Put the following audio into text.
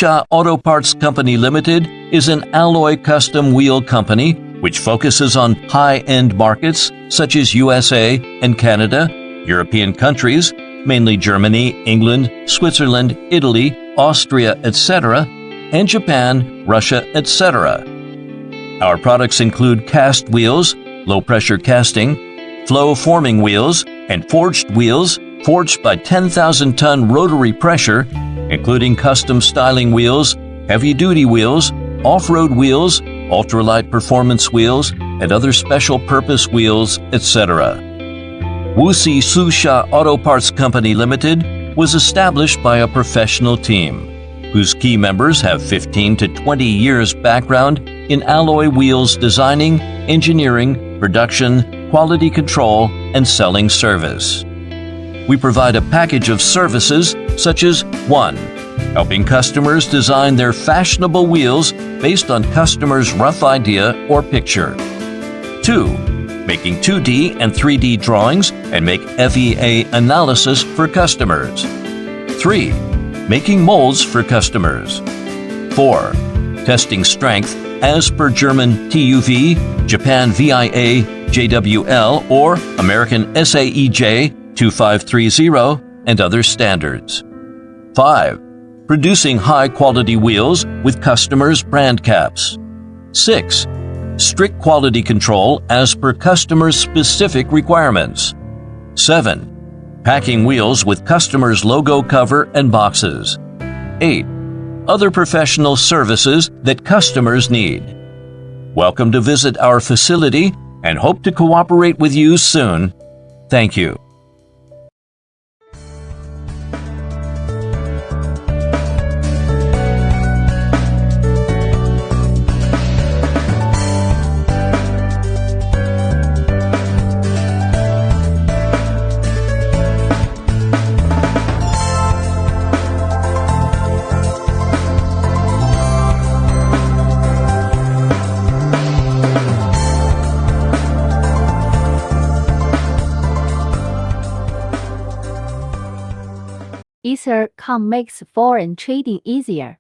Shah Auto Parts Company Limited is an alloy custom wheel company which focuses on high-end markets such as USA and Canada, European countries, mainly Germany, England, Switzerland, Italy, Austria, etc., and Japan, Russia, etc. Our products include cast wheels, low-pressure casting, flow-forming wheels, and forged wheels forged by 10,000-ton rotary pressure, including custom styling wheels, heavy-duty wheels, off-road wheels, ultralight performance wheels, and other special-purpose wheels, etc. Wuxi Susha Auto Parts Company Limited was established by a professional team, whose key members have 15 to 20 years background in alloy wheels designing, engineering, production, quality control, and selling service. We provide a package of services such as 1. Helping customers design their fashionable wheels based on customers' rough idea or picture. 2. Making 2D and 3D drawings and make FEA analysis for customers. 3. Making molds for customers. 4. Testing strength as per German TUV, Japan VIA, JWL, or American SAEJ 2530, and other standards. 5. Producing high-quality wheels with customers' brand caps. 6. Strict quality control as per customers' specific requirements. 7. Packing wheels with customers' logo cover and boxes. 8. Other professional services that customers need. Welcome to visit our facility and hope to cooperate with you soon. Thank you. Ether.com makes foreign trading easier.